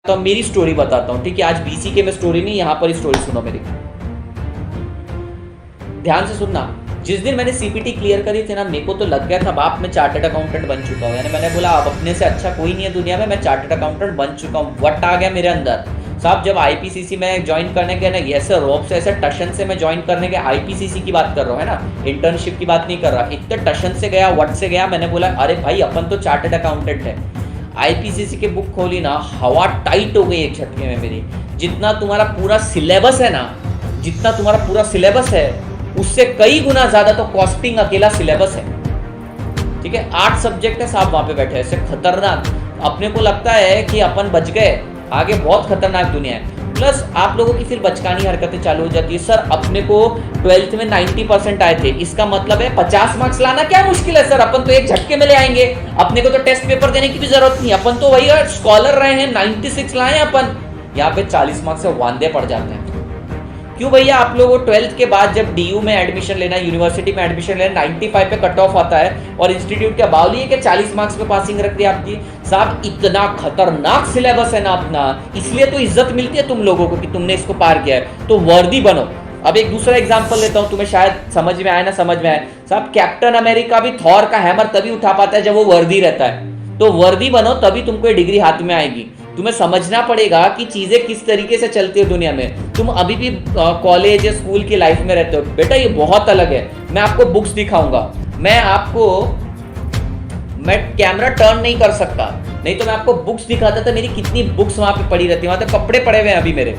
तो मेरी स्टोरी बताता हूँ, ठीक है। आज बीसी के में स्टोरी नहीं, यहाँ पर स्टोरी सुनो मेरी, ध्यान से सुनना। जिस दिन मैंने सीपीटी क्लियर करी थी ना, मेरे को तो लग गया था बाप मैं चार्टर्ड अकाउंटेंट बन चुका हूँ। यानी मैंने बोला अब अपने से अच्छा कोई नहीं है दुनिया में, मैं चार्टर्ड अकाउंटेंट बन चुका हूँ। वट आ गया मेरे अंदर साहब। जब आईपीसीसी में ज्वाइन करने के ना, ऐसे रोप से ऐसे टशन से मैं ज्वाइन करने के, आईपीसीसी की बात कर रहा हूँ है ना, इंटर्नशिप की बात नहीं कर रहा। इतने टशन से गया, वट से गया, मैंने बोला अरे भाई अपन तो चार्टर्ड अकाउंटेंट है। आईपीसीसी की बुक खोली ना, हवा टाइट हो गई एक झटके में मेरी। जितना तुम्हारा पूरा सिलेबस है ना, जितना तुम्हारा पूरा सिलेबस है उससे कई गुना ज्यादा तो कॉस्टिंग अकेला सिलेबस है, ठीक है। 8 सब्जेक्ट है साहब, वहां पे बैठे ऐसे खतरनाक। अपने को लगता है कि अपन बच गए, आगे बहुत खतरनाक दुनिया है। प्लस आप लोगों की फिर बचकानी हरकतें चालू हो जाती है। सर अपने को 12th में 90% आए थे, इसका मतलब है 50 मार्क्स लाना क्या मुश्किल है सर, अपन तो एक झटके में ले आएंगे। अपने को तो टेस्ट पेपर देने की भी जरूरत नहीं, अपन तो वही स्कॉलर रहे हैं, 96 लाए अपन। यहाँ पे 40 मार्क्स से वांदे पड़ जाते हैं। क्यों भैया, आप लोगों को 12th के बाद जब डीयू में एडमिशन लेना, यूनिवर्सिटी में एडमिशन लेना, 95 पे कट ऑफ आता है और इंस्टीट्यूट के बावली है कि 40 मार्क्स पे पासिंग रख दी आपकी। साहब इतना खतरनाक सिलेबस है ना अपना, इसलिए तो इज्जत मिलती है तुम लोगों को कि तुमने इसको पार किया है, तो वर्दी बनो। अब एक दूसरा एग्जांपल लेता हूं, तुम्हें शायद समझ में आए ना समझ में आए। साहब कैप्टन अमेरिका भी थॉर का हैमर तभी उठा पाता है जब वो वर्दी रहता है। तो वर्दी बनो तभी तुमको डिग्री हाथ में आएगी। तुम्हें समझना पड़ेगा कि चीजें किस तरीके से चलती है दुनिया में। तुम अभी भी कॉलेज या स्कूल की लाइफ में रहते हो, बेटा ये बहुत अलग है। मैं आपको बुक्स दिखाऊंगा, मैं कैमरा टर्न नहीं कर सकता, नहीं तो मैं आपको बुक्स दिखाता था। मेरी कितनी बुक्स वहां पे पड़ी रहती है, वहां तो कपड़े पड़े हुए हैं अभी मेरे।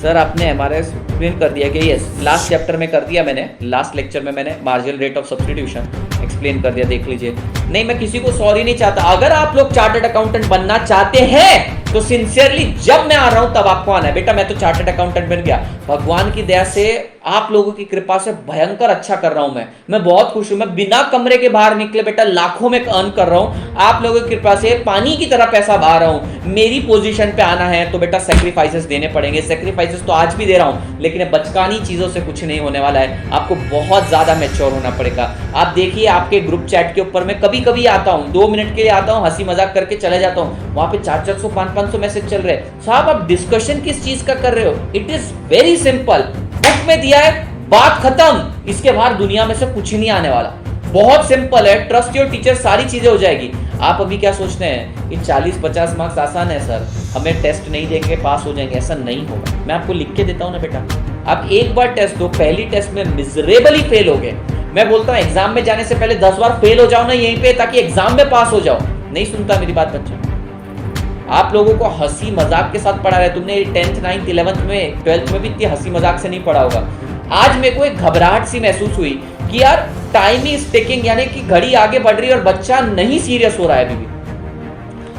सर आपने हमारे एक्सप्लेन कर दिया कि यस, लास्ट चैप्टर में कर दिया मैंने, लास्ट लेक्चर में मैंने marginal rate of substitution explain कर दिया, देख लीजिए। नहीं मैं किसी को सॉरी नहीं चाहता। अगर आप लोग चार्टर्ड अकाउंटेंट बनना चाहते हैं तो सिंसियरली जब मैं आ रहा हूं तब आपको आना है। बेटा मैं तो चार्टर्ड अकाउंटेंट बन गया, भगवान की दया से, आप लोगों की कृपा से भयंकर अच्छा कर रहा हूं मैं बहुत खुश हूं। मैं बिना कमरे के बाहर निकले बेटा लाखों में अर्न कर रहा हूं, आप लोगों की कृपा से पानी की तरह पैसा बहा रहा हूं। मेरी पोजीशन पे आना है तो बेटा सेक्रीफाइसेस देने पड़ेंगे। सेक्रीफाइसेस तो आज भी दे रहा हूं, लेकिन बचकानी चीजों से कुछ नहीं होने वाला है। आपको बहुत ज्यादा मैच्योर होना पड़ेगा। आप देखिए आपके ग्रुप चैट के ऊपर मैं कभी कभी आता हूं, 2 मिनट के लिए आता हूं, हंसी मजाक करके चले जाता हूं। वहां पे 400 500 मैसेज चल रहे हैं। साहब आप डिस्कशन किस चीज का कर रहे हो? It is very simple, book में दिया है, बात खत्म। इसके बाहर दुनिया में से कुछ नहीं आने वाला, बहुत सिंपल है। ट्रस्ट योर टीचर, सारी चीजें हो जाएगी। आप अभी क्या सोचते हैं कि 40-50 मार्क्स आसान है सर, हमें टेस्ट नहीं देंगे पास हो जाएंगे, ऐसा नहीं होगा। मैं आपको लिख के देता हूं ना बेटा, आप एक बार टेस्ट दो, पहली टेस्ट में मिजरेबली फेल हो गए। मैं बोलता हूं एग्जाम में जाने से पहले 10 बार फेल हो जाओ ना यहीं पे, ताकि एग्जाम में पास हो जाओ। नहीं सुनता मेरी बात बच्चा, आप लोगों को हंसी मजाक के साथ पढ़ा रहे। तुमने 10th 9th 11th में 12th में भी इतनी हंसी मजाक से नहीं पढ़ा होगा। आज मेरे को एक घबराहट सी महसूस हुई कि यार टाइम इज टेकिंग, यानी कि घड़ी आगे बढ़ रही है और बच्चा नहीं सीरियस हो रहा है अभी भी।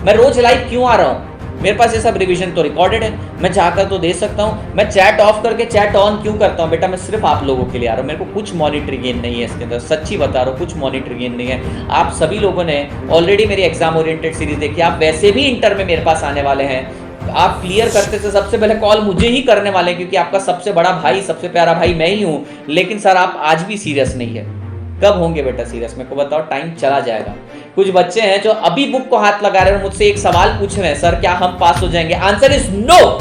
मैं रोज लाइव क्यों आ रहा हूं? मेरे पास ये सब रिवीजन तो रिकॉर्डेड है, मैं चाहकर तो दे सकता हूं। मैं चैट ऑफ करके चैट ऑन क्यों करता हूं? बेटा मैं सिर्फ आप लोगों के लिए आ रहा हूं, मेरे को कुछ मॉनिटरी गेन नहीं है इसके अंदर, सच्ची बता रहा हूं, कुछ मॉनिटरी गेन नहीं है। आप सभी लोगों ने ऑलरेडी मेरी एग्जाम ओरिएंटेड सीरीज देखी, आप वैसे भी इंटर में मेरे पास आने वाले हैं। आप क्लियर करते से सबसे पहले कॉल मुझे ही करने वाले हैं, क्योंकि आपका सबसे बड़ा भाई, सबसे प्यारा भाई मैं ही हूं। लेकिन सर आप आज भी सीरियस नहीं है, कब होंगे बेटा सीरियस? मेरे को बताओ, टाइम चला जाएगा। कुछ बच्चे हैं जो अभी बुक को हाथ लगा रहे हैं, मुझसे एक सवाल पूछ रहे हैं, सर क्या हम पास हो जाएंगे? Answer is no,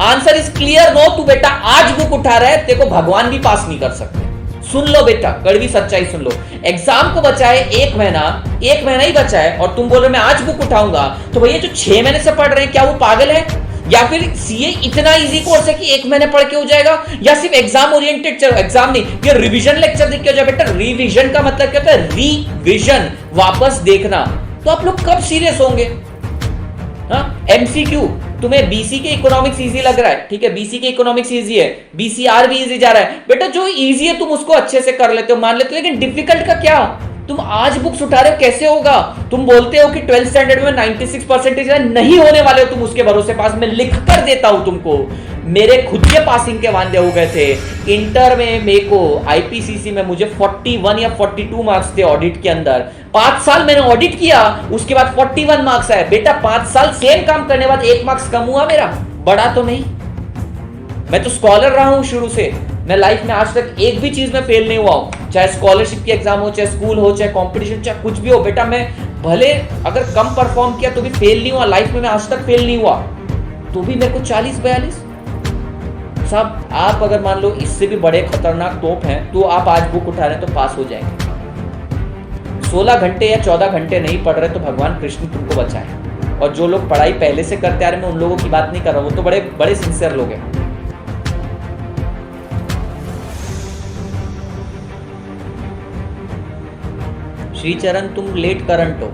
answer is clear no. तू बेटा आज बुक उठा रहा है, तेरे को भगवान भी पास नहीं कर सकते। सुन लो बेटा, कड़वी सच्चाई सुन लो। एग्जाम को बचा है 1 महीना, 1 महीना ही बचा है और तुम बोल रहे मैं आज बुक उठाऊंगा। तो भैया जो 6 महीने से पढ़ रहे हैं, क्या वो पागल है? या फिर सीए इतना इजी कोर्स है कि 1 महीने पढ़ के हो जाएगा? या सिर्फ एग्जाम ओरिएंटेड, एग्जाम नहीं, ये रिवीजन लेक्चर देख के हो जाए? बेटा रिवीजन का मतलब क्या होता है? रिवीजन, वापस देखना। तो आप लोग कब सीरियस होंगे? एमसीक्यू, तुम्हें बीसी के इकोनॉमिक्स इजी लग रहा है, ठीक है, बीसी के इकोनॉमिक्स इजी है, बीसीआर भी इजी जा रहा है। बेटा जो इजी है तुम उसको अच्छे से कर लेते हो, मान लेते हो, लेकिन डिफिकल्ट का क्या? तुम आज बुक्स उठा रहे हो, कैसे होगा? तुम बोलते हो कि 12th स्टैंडर्ड में 96% नहीं होने वाले हो तुम उसके भरोसे पास। मैं लिख कर देता हूं तुमको, मेरे खुद के पासिंग के वादे हो गए थे। इंटर में मेरे को आईपीसीसी में मुझे 41 या 42 मार्क्स थे ऑडिट के अंदर। 5 साल मैंने ऑडिट किया, उसके बाद 41 मार्क्स आए। बेटा 5 साल सेम काम करने के बाद 1 मार्क्स कम हुआ मेरा, बड़ा तो नहीं। मैं तो स्कॉलर रहा हूं शुरू से, मैं लाइफ में आज तक एक भी चीज में फेल नहीं हुआ हूं, चाहे स्कॉलरशिप की एग्जाम हो, चाहे स्कूल हो, चाहे कंपटीशन, चाहे कुछ भी हो। बेटा मैं भले अगर कम परफॉर्म किया तो भी फेल नहीं हुआ लाइफ में, मैं आज तक फेल नहीं हुआ, तो भी मेरे को 40-42। साहब आप अगर मान लो इससे भी बड़े खतरनाक तोप हैं तो आप आज बुक उठा रहे हैं तो पास हो जाएंगे। 16 घंटे या 14 घंटे नहीं पढ़ रहे तो भगवान कृष्ण तुमको बचाए। और जो लोग पढ़ाई पहले से करते आ रहे हैं, मैं उन लोगों की बात नहीं कर रहा हूं, वो तो बड़े बड़े सिंसियर लोग हैं। श्रीचरण तुम लेट करंट हो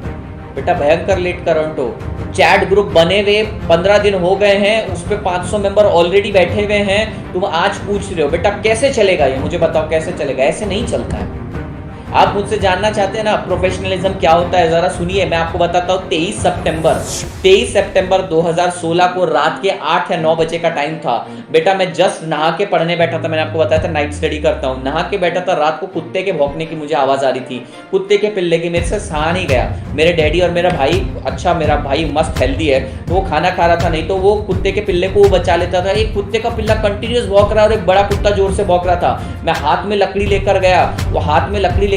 बेटा, भयंकर लेट करंट हो। चैट ग्रुप बने हुए 15 दिन हो गए हैं, उस पे 500 मेंबर ऑलरेडी बैठे हुए हैं, तुम आज पूछ रहे हो बेटा कैसे चलेगा ये, मुझे बताओ कैसे चलेगा। ऐसे नहीं चलता है। आप मुझसे जानना चाहते हैं ना प्रोफेशनलिज्म क्या होता है, जरा सुनिए मैं आपको बताता हूँ। 23 सितंबर 2016 को रात के 8 या 9 बजे का टाइम था बेटा। मैं जस्ट नहा के पढ़ने बैठा था, मैंने आपको बताया था नाइट स्टडी करता हूँ। नहा के बैठा था, रात को कुत्ते के भौंकने की मुझे आवाज आ रही थी, कुत्ते के पिल्ले की। मेरे से सहा नहीं गया। मेरे डैडी और मेरा भाई, अच्छा मेरा भाई मस्त हेल्दी है, तो वो खाना खा रहा था, नहीं तो वो कुत्ते के पिल्ले को वो बचा लेता था। एक कुत्ते का पिल्ला कंटिन्यूस भौंक रहा और एक बड़ा कुत्ता जोर से भौंक रहा था। मैं हाथ में लकड़ी लेकर गया,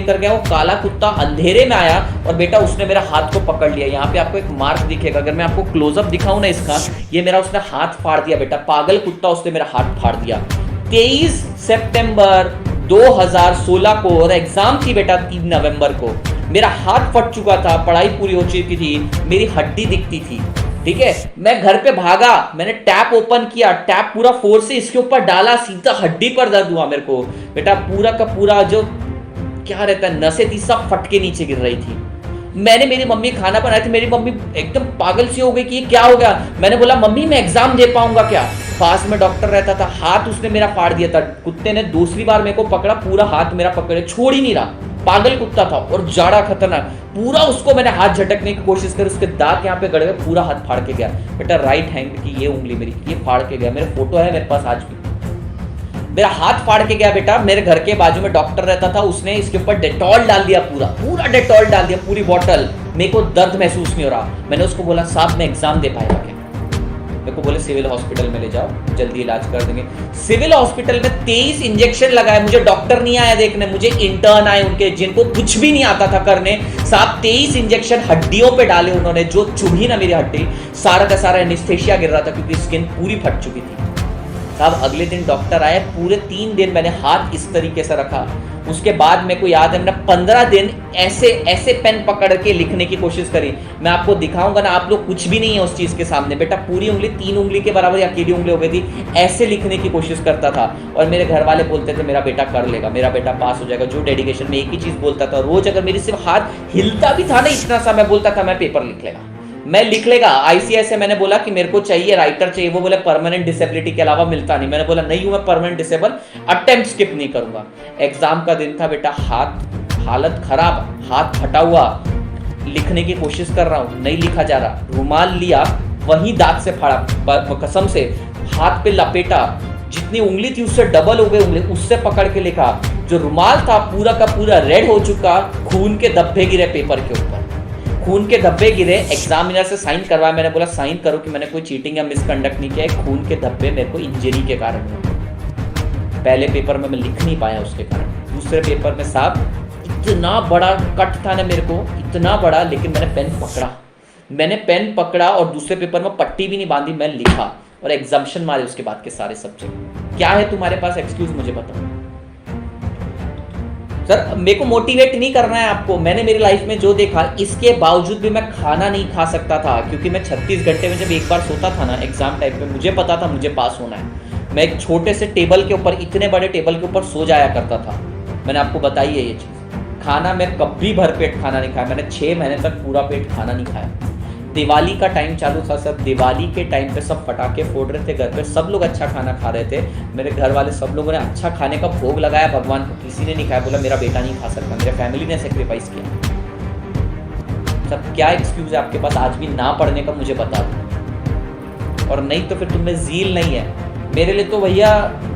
वो काला कुत्ता अंधेरे में आया और बेटा उसने मेरा हाथ को पकड़ लिया। यहाँ पे आपको एक मार्क दिखेगा, अगर मैं आपको क्लोजअप दिखाऊं ना इसका, ये मेरा उसने हाथ फाड़ दिया बेटा, पागल कुत्ता उसने मेरा हाथ फाड़ दिया। 23 सितंबर 2016 को, और एग्जाम थी बेटा 3 नवंबर को। मेरा हाथ फट चुका था, पढ़ाई पूरी हो चुकी थी, मेरी हड्डी दिखती थी, ठीक है। मैं घर पे भागा, मैंने टैप ओपन किया, टैप पूरा फोर्स से इसके ऊपर डाला, सीधा हड्डी पर दर्द हुआ मेरे को बेटा। पूरा का पूरा जो क्या रहता है नसें थी सब फट के नीचे गिर रही थी। मैंने मेरी मम्मी खाना बनाया था, मेरी मम्मी एकदम पागल सी हो गई कि ये क्या हो गया। मैंने बोला मम्मी मैं एग्जाम दे पाऊंगा क्या। पास में डॉक्टर रहता था, हाथ उसने मेरा फाड़ दिया था। कुत्ते ने दूसरी बार मेरे को पकड़ा, पूरा हाथ मेरा पकड़े, छोड़ ही नहीं रहा। पागल कुत्ता था और जाड़ा खतरनाक, पूरा उसको मैंने हाथ झटकने की कोशिश करी, उसके दांत यहाँ पे गड़ गए, पूरा हाथ फाड़ के गया बेटा। राइट हैंड की ये उंगली मेरी ये फाड़ के गया, मेरे फोटो है मेरे पास आज भी। मेरा हाथ फाड़ के गया बेटा। मेरे घर के बाजू में डॉक्टर रहता था, उसने इसके ऊपर डेटॉल डाल दिया, पूरा डेटॉल डाल दिया, पूरी बोतल। मेरे को दर्द महसूस नहीं हो रहा। मैंने उसको बोला साहब मैं एग्जाम दे पाएगा क्या। मेरे को बोले सिविल हॉस्पिटल में ले जाओ, जल्दी इलाज कर देंगे। सिविल हॉस्पिटल में 23 इंजेक्शन लगाए, मुझे डॉक्टर नहीं आया देखने, मुझे इंटर्न आए उनके, जिनको कुछ भी नहीं आता था करने। साहब 23 इंजेक्शन हड्डियों पे डाले उन्होंने, जो चुभी ना मेरी हड्डी, सारा का सारा एनेस्थेसिया गिर रहा था क्योंकि स्किन पूरी फट चुकी थी। साहब अगले दिन डॉक्टर आए, पूरे 3 दिन मैंने हाथ इस तरीके से रखा। उसके बाद मेरे को याद है मैंने 15 दिन ऐसे पेन पकड़ के लिखने की कोशिश करी। मैं आपको दिखाऊंगा ना, आप लोग कुछ भी नहीं है उस चीज के सामने बेटा। पूरी उंगली 3 उंगली के बराबर अकेली उंगली हो गई थी, ऐसे लिखने की कोशिश करता था। और मेरे घर वाले बोलते थे मेरा बेटा कर लेगा, मेरा बेटा पास हो जाएगा। जो डेडिकेशन में एक ही चीज बोलता था, रोज अगर मेरी सिर्फ हाथ हिलता भी था ना इतना सा, मैं बोलता था मैं पेपर लिख लेगा, मैं लिख लेगा। आईसीएस से मैंने बोला कि मेरे को चाहिए राइटर चाहिए, वो बोले परमानेंट डिसेबिलिटी के अलावा मिलता नहीं। मैंने बोला नहीं हूं मैं परमानेंट डिसेबल, अटेम्प्ट स्किप नहीं करूंगा। एग्जाम का दिन था बेटा, हालत खराब, हाथ फटा हुआ, लिखने की कोशिश कर रहा हूं, नहीं लिखा जा रहा। रुमाल लिया, वही दांत से फाड़ा, कसम से हाथ पे लपेटा, जितनी उंगली थी उससे डबल हो गई उंगली, उससे पकड़ के लिखा। जो रुमाल था पूरा का पूरा रेड हो चुका, खून के धब्बे गिरे पेपर के ऊपर, खून के धब्बे गिरे। एग्जामिनर से साइन करवाया, मैंने बोला साइन करो कि मैंने कोई चीटिंग या मिसकंडक्ट नहीं किया। खून के धब्बे मेरे को इंजरी के कारण हुए। पहले पेपर में मैं लिख नहीं पाया उसके कारण। दूसरे पेपर में साहब इतना बड़ा कट था ना मेरे को, इतना बड़ा, लेकिन मैंने पेन पकड़ा और दूसरे पेपर में पट्टी भी नहीं बांधी, मैं लिखा और एग्जाम्शन मारे उसके बाद के सारे सब्जेक्ट। क्या है तुम्हारे पास एक्सक्यूज, मुझे बताओ सर। मेरे को मोटिवेट नहीं करना है आपको, मैंने मेरी लाइफ में जो देखा, इसके बावजूद भी मैं खाना नहीं खा सकता था क्योंकि मैं 36 घंटे में जब एक बार सोता था ना एग्जाम टाइम पे, मुझे पता था मुझे पास होना है। मैं एक छोटे से टेबल के ऊपर, इतने बड़े टेबल के ऊपर सो जाया करता था। मैंने आपको बताई है ये चीज़। खाना मैं कभी भरपेट खाना नहीं खाया, मैंने 6 महीने तक पूरा पेट खाना नहीं खाया। दिवाली का टाइम चालू था सर, दिवाली के टाइम पे सब पटाखे फोड़ रहे थे घर पे, सब लोग अच्छा खाना खा रहे थे। मेरे घर वाले सब लोगों ने अच्छा खाने का भोग लगाया भगवान को, किसी ने नहीं खाया। बोला मेरा बेटा नहीं खा सकता, मेरे फैमिली ने सेक्रीफाइस किया। सब क्या एक्सक्यूज है आपके पास आज भी ना पढ़ने का, मुझे बता दो। और नहीं तो फिर तुम्हें ज़ील नहीं है। मेरे लिए तो भैया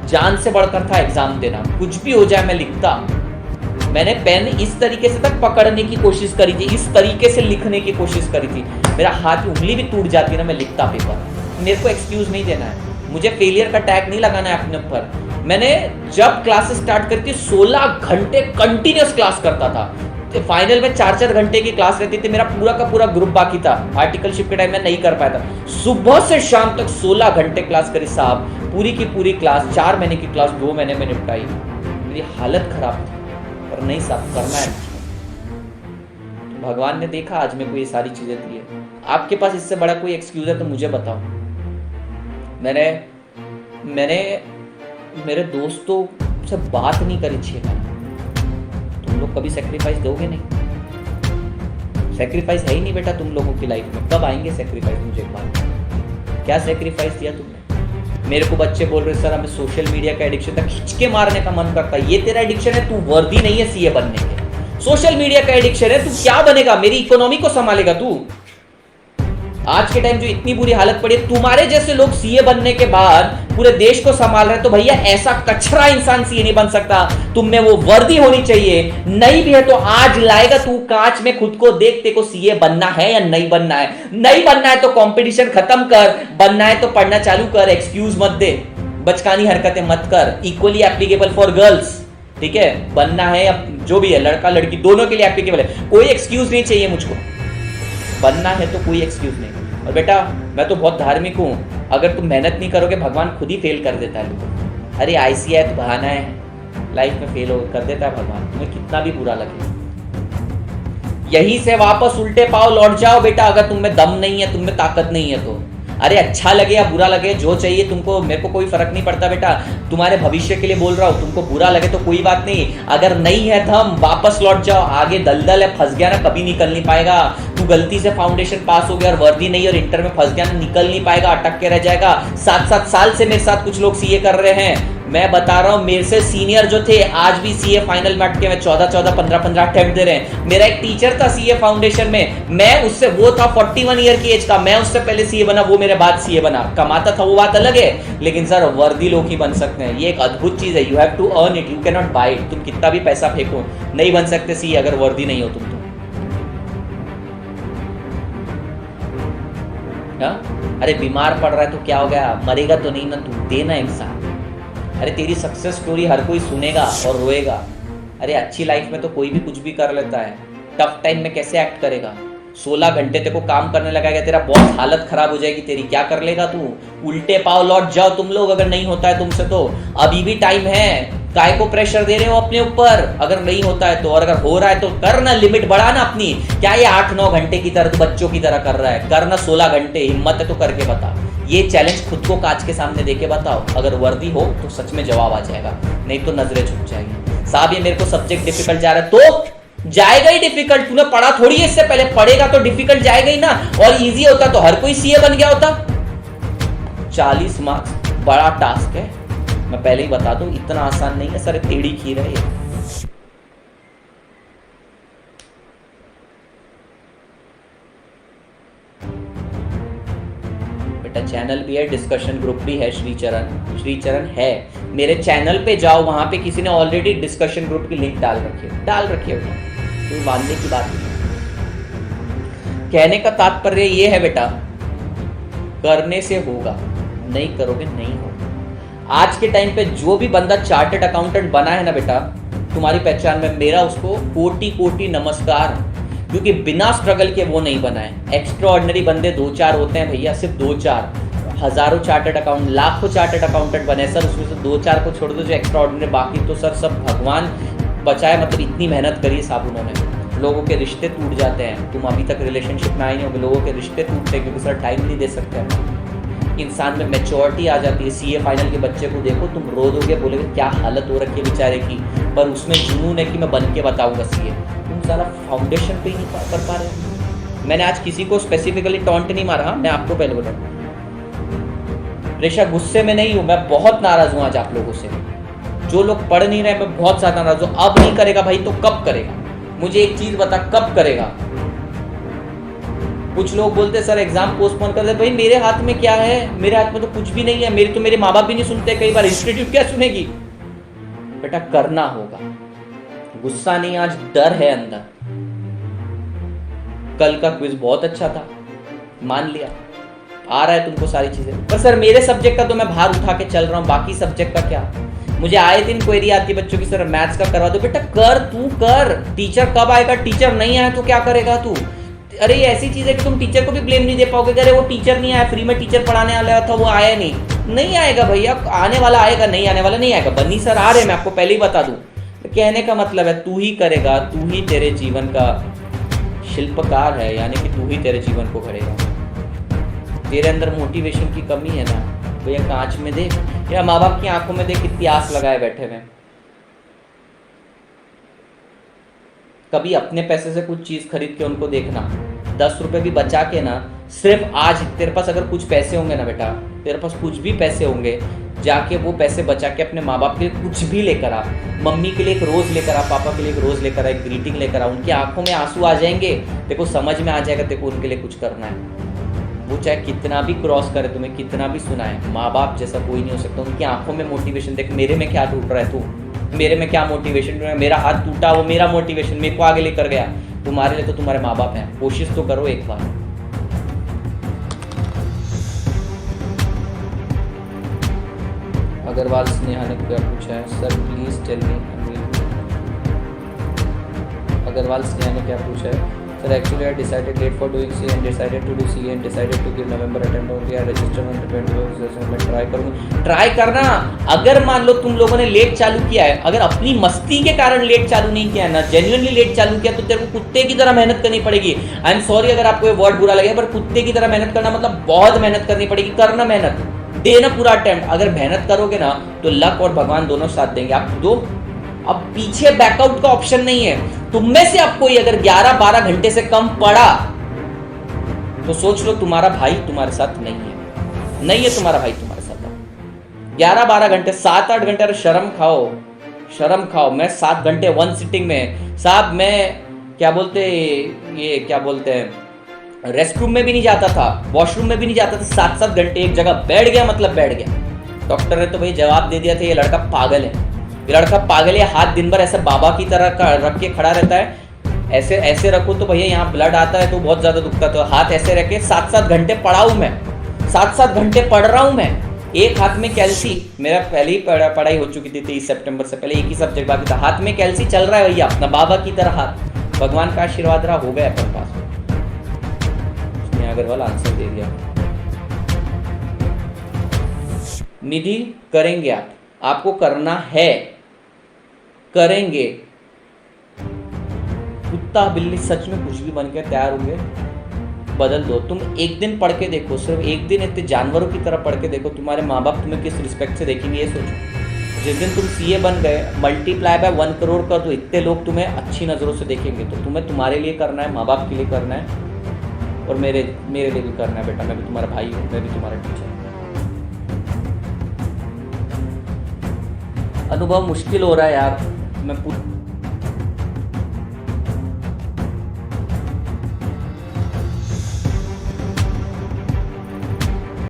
जान से बढ़कर था एग्जाम देना, कुछ भी हो जाए मैं लिखता। मैंने पेन इस तरीके से तक पकड़ने की कोशिश करी थी, इस तरीके से लिखने की कोशिश करी थी, मेरा हाथ उंगली भी टूट जाती ना, मैं लिखता पेपर। मेरे को एक्सक्यूज नहीं देना है, मुझे फेलियर का टैग नहीं लगाना है अपने ऊपर। मैंने जब क्लासेस स्टार्ट करी थी 16 घंटे कंटिन्यूस क्लास करता था। तो फाइनल में 4-4 घंटे की क्लास रहती थी। मेरा पूरा का पूरा ग्रुप बाकी था, आर्टिकलशिप के टाइम में नहीं कर पाया था। सुबह से शाम तक 16 घंटे क्लास करी साहब, पूरी की पूरी क्लास 4 महीने की क्लास 2 महीने में निपटाई। मेरी हालत खराब थी पर नहीं साहब, करना है। भगवान ने देखा आज मेरे को ये सारी चीजें दी है। आपके पास इससे बड़ा कोई एक्सक्यूज है तो मुझे बताओ। मैंने मेरे दोस्तों से बात नहीं करी 6 महीने। तुम लोग कभी सेक्रीफाइस दोगे नहीं? सेक्रीफाइस है ही नहीं बेटा तुम लोगों की लाइफ में। कब आएंगे सेक्रीफाइस? मुझे एक बात, क्या सेक्रीफाइस दिया तुमने? मेरे को बच्चे बोल रहे सर हमें सोशल मीडिया का एडिक्शन था, खींच के मारने का मन करता है। ये तेरा एडिक्शन है, तू वर्दी नहीं है सीए बनने के। सोशल मीडिया का एडिक्शन है, तू क्या बनेगा? मेरी इकोनॉमी को संभालेगा तू? आज के टाइम जो इतनी बुरी हालत पड़ी है, तुम्हारे जैसे लोग सीए बनने के बाद पूरे देश को संभाल रहे हैं, तो भैया ऐसा कचरा इंसान सीए नहीं बन सकता। तुम में वो वर्दी होनी चाहिए। नहीं भी है तो आज लाएगा तू कांच में खुद को देख, तेरे को सीए बनना है या नहीं बनना है। नहीं बनना है तो कंपटीशन खत्म कर, बनना है तो पढ़ना चालू कर। एक्सक्यूज मत दे, बचकानी हरकतें मत कर। इक्वली एप्लीकेबल फॉर गर्ल्स, ठीक है? बनना है या जो भी है, लड़का लड़की दोनों के लिए एप्लीकेबल है। कोई एक्सक्यूज नहीं चाहिए मुझको। बनना है तो कोई एक्सक्यूज नहीं। और बेटा मैं तो बहुत धार्मिक हूं, अगर तुम मेहनत नहीं करोगे भगवान खुद ही फेल कर देता है लोगों। अरे आईसीआई तो बहाना है, लाइफ में फेल कर देता है भगवान, तुम्हें कितना भी बुरा लगे। यहीं से वापस उल्टे पांव लौट जाओ बेटा, अगर तुम में दम नहीं है, तुम में ताकत नहीं है तो। अरे अच्छा लगे या बुरा लगे, जो चाहिए तुमको, मेरे को कोई फर्क नहीं पड़ता बेटा। तुम्हारे भविष्य के लिए बोल रहा हूं, तुमको बुरा लगे तो कोई बात नहीं। अगर नहीं है दम, वापस लौट जाओ। आगे दलदल है, फंस गया ना, कभी निकल नहीं पाएगा। तू गलती से फाउंडेशन पास हो गया और वर्दी नहीं और इंटर में फंस गया ना, निकल नहीं पाएगा, अटक के रह जाएगा। 7-7 साल से मेरे साथ कुछ लोग सीए कर रहे हैं। मैं बता रहा हूं, मेरे से सीनियर जो थे आज भी सीए फाइनल में अटके, मैं 14-14, 15-15 अटेम्प्ट दे रहे हैं। मेरा एक टीचर था सीए फाउंडेशन में, मैं उससे, वो था 41 ईयर की एज का, मैं उससे पहले सीए बना, वो मेरे बाद सीए बना। कमाता था वो बात अलग है, लेकिन सर वर्दी लोग ही बन सकते हैं। ये एक अद्भुत चीज है, you have to earn it, you can not buy it. तुम कितना भी पैसा फेंको, नहीं बन सकते सीए अगर वर्दी नहीं हो तुम तो। अरे बीमार पड़ रहा है तो क्या हो गया, मरेगा तो नहीं ना तू, देना इंसान। अरे तेरी सक्सेस स्टोरी हर कोई सुनेगा और रोएगा। अरे अच्छी लाइफ में तो कोई भी कुछ भी कर लेता है, टफ टाइम में कैसे एक्ट करेगा? 16 घंटे तेरे को काम करने लगाएगा, तेरा बहुत हालत खराब हो जाएगी तेरी, क्या कर लेगा तू? उल्टे पाव लौट जाओ तुम लोग, अगर नहीं होता है तुमसे तो अभी भी टाइम है। काय को प्रेशर दे रहे हो अपने ऊपर? अगर नहीं होता है तो, और अगर हो रहा है तो करना, लिमिट बढ़ा ना अपनी। क्या ये 8-9 घंटे की तरह तो बच्चों की तरह कर रहा है? करना 16 घंटे, हिम्मत है तो करके बता। ये चैलेंज खुद को कांच के सामने देके बताओ। अगर वर्दी हो तो सच में जवाब आ जाएगा, नहीं तो नजरें झुक जाएगी। साहब ये मेरे को सब्जेक्ट डिफिकल्ट जा रहा है, तो जाएगा ही डिफिकल्ट। तूने पढ़ा थोड़ी है इससे पहले, पढ़ेगा तो डिफिकल्ट जाएगा ही ना। और इजी होता तो हर कोई सीए बन गया होता। 40 मार्क्स बड़ा टास्क है, मैं पहले ही बता दूं, इतना आसान नहीं है सर, टेढ़ी खीर है ये। बेटा चैनल भी है, डिस्कशन ग्रुप भी है, श्रीचरण है। मेरे चैनल पे जाओ, वहां पे किसी ने ऑलरेडी डिस्कशन ग्रुप की लिंक डाल रखी है, कोई मानने की बात नहीं। कहने का तात्पर्य ये है बेटा, करने से होगा, नहीं करोगे नहीं होगा। आज के टाइम पे जो भी बंदा चार्टर्ड अकाउंटेंट बना है ना बेटा, तुम्हारी पहचान में, मेरा उसको कोटि नमस्कार, क्योंकि बिना स्ट्रगल के वो नहीं बना है। एक्स्ट्रा ऑर्डिनरी बंदे 2-4 होते हैं भैया, सिर्फ 2-4। हजारों चार्टर्ड अकाउंट, लाखों चार्टर्ड अकाउंटेंट बने सर, उसमें से 2-4 को छोड़ दो जो एक्स्ट्रा ऑर्डिनरी, बाकी तो सर सब भगवान बचाए। मतलब इतनी मेहनत करी है साहब उन्होंने। लोगों के रिश्ते टूट जाते हैं, तुम अभी तक रिलेशनशिप में आए नहीं होगे, लोगों के रिश्ते टूटते हैं क्योंकि सर टाइम नहीं दे सकते हैं। इंसान में मैच्योरिटी आ जाती है। सीए फाइनल के बच्चे को देखो, तुम रो दोगे, बोलोगे क्या हालत हो रखी है बेचारे की, पर उसमें जुनून है कि मैं बन के बताऊंगा सीए। तुम सारा फाउंडेशन पे ही नहीं कर पा रहे हो। मैंने आज किसी को स्पेसिफिकली टॉन्ट नहीं मारा, मैं आपको पहले बताऊं, रेशा गुस्से में नहीं हूं, मैं बहुत नाराज हूं आज आप लोगों से। जो लोग पढ़ नहीं रहे, मैं बहुत ज्यादा नाराज हूं। अब नहीं करेगा भाई तो कब करेगा? मुझे एक चीज बता, कब करेगा? कुछ लोग बोलते सर एग्जाम पोस्टपोन कर दे, भाई मेरे हाथ में क्या है? मेरे हाथ में तो कुछ भी नहीं है। मेरे माँ बाप भी नहीं सुनते, कई बार इंस्टीट्यूट क्या सुनेगी? बेटा करना होगा, गुस्सा नहीं, आज डर है अंदर। कल का क्विज बहुत अच्छा था, मान लिया, आ रहा है तुमको सारी चीजें, पर सर मेरे सब्जेक्ट का तो मैं भार उठा के चल रहा हूं, बाकी सब्जेक्ट का क्या? मुझे आए दिन क्वेरी आती है बच्चों की, सर मैथ्स का करवा दो। बेटा कर, तू कर, टीचर कब आएगा? टीचर नहीं आया तो क्या करेगा तू? अरे ये ऐसी चीज है कि तुम टीचर को भी ब्लेम नहीं दे पाओगे, अरे वो टीचर नहीं आया, फ्री में टीचर पढ़ाने वाला था वो आया नहीं आएगा भैया, आने वाला आएगा, नहीं आने वाला नहीं आएगा। बन्नी सर आ रहे, मैं आपको पहले ही बता दूं। कहने का मतलब है तू ही करेगा, तू ही तेरे जीवन का शिल्पकार है, यानी कि तू ही तेरे जीवन को करेगा। तेरे अंदर मोटिवेशन की कमी है ना भैया, कांच में देख या माँ बाप की आंखों में देख, कितनी आस लगाए बैठे हुए। कभी अपने पैसे से कुछ चीज खरीद के उनको देखना, 10 रुपए भी बचा के ना, सिर्फ आज तेरे पास अगर कुछ पैसे होंगे ना बेटा, तेरे पास कुछ भी पैसे होंगे, जाके वो पैसे बचा के अपने माँ बाप के लिए कुछ भी लेकर आ। मम्मी के लिए एक रोज लेकर आ, पापा के लिए एक रोज लेकर आ, एक ग्रीटिंग लेकर आ। उनकी आंखों में आंसू आ जाएंगे, देखो समझ में आ जाएगा देखो उनके लिए कुछ करना है। वो चाहे कितना भी क्रॉस करे, तुम्हें कितना भी सुनाए, माँ बाप जैसा कोई नहीं हो सकता। उनकी आंखों में मोटिवेशन देख, मेरे में क्या टूट रहा है तू, मेरे में क्या मोटिवेशन, मेरा हाथ टूटा वो मेरा मोटिवेशन, मेरे को आगे लेकर गया। तुम्हारे लिए तो तुम्हारे माँ बाप हैं, कोशिश तो करो एक बार। अग्रवाल स्नेहा ने क्या पूछा है, sir please tell me. Agarwal Sneha ने क्या पूछा है, sir actually I decided late for doing C and decided to do C and decided to give November attempt only, I register on 20 मैं ट्राई करूंगा। ट्राई करना, अगर मान लो तुम लोगों ने लेट चालू किया है, अगर अपनी मस्ती के कारण लेट चालू नहीं किया है ना, जेन्युइनली लेट चालू किया, तो तेरे को कुत्ते की तरह मेहनत करनी पड़ेगी। आई एम सॉरी अगर आपको ये वर्ड बुरा लगे, पर कुत्ते की तरह मेहनत करना मतलब बहुत मेहनत करनी पड़ेगी। करना मेहनत, देना पूरा अटेम्प्ट। अगर मेहनत करोगे ना तो लक और भगवान दोनों साथ देंगे। आप दो, अब पीछे बैकआउट का ऑप्शन नहीं है। तुम में से अब कोई अगर 11-12 घंटे से कम पढ़ा तो सोच लो तुम्हारा भाई तुम्हारे साथ नहीं है तुम्हारा भाई तुम्हारे साथ। 11-12 घंटे, 7-8 घंटे, अरे शर्म खाओ। मैं 7 घंटे 1 सिटिंग में साहब, मैं क्या बोलते हैं, रेस्ट रूम में भी नहीं जाता था, वॉशरूम में भी नहीं जाता था। 7-7 घंटे एक जगह बैठ गया मतलब बैठ गया। डॉक्टर ने तो भाई जवाब दे दिया था, ये लड़का पागल है, हाथ दिन भर ऐसे बाबा की तरह रख के खड़ा रहता है। ऐसे रखो तो भैया यहाँ ब्लड आता है तो बहुत ज्यादा दुखता है, तो हाथ ऐसे रखे। 7-7 घंटे पढ़ा हूं मैं, 7-7 घंटे पढ़ रहा हूं मैं। एक हाथ में कैल्सी, मेरा पहले ही पढ़ाई हो चुकी थी 23 सितंबर से पहले, एक ही सब्जेक्ट बाकी था। हाथ में कैल्सी चल रहा है भैया अपना बाबा की तरह हाथ। भगवान का आशीर्वाद रहा, हो गया अपने पास। अग्रवाल आंसर दे दिया। निधि करेंगे आपको करना है, करेंगे। कुत्ता बिल्ली सच में कुछ भी बन के तैयार होंगे, बदल दो। तुम एक दिन पढ़ के देखो, सिर्फ एक दिन इतने जानवरों की तरह पढ़ के देखो, तुम्हारे माँ बाप तुम्हें किस रिस्पेक्ट से देखेंगे ये सोचो। जिस दिन तुम सीए बन गए, मल्टीप्लाई बाय 1 करोड़ कर दो, इतने लोग तुम्हें अच्छी नज़रों से देखेंगे। तो तुम्हें तुम्हारे लिए करना है, माँ बाप के लिए करना है, और मेरे लिए भी करना है बेटा। मैं भी तुम्हारा भाई हूँ, मैं भी तुम्हारा टीचर। अनुभव मुश्किल हो रहा है यार, मैं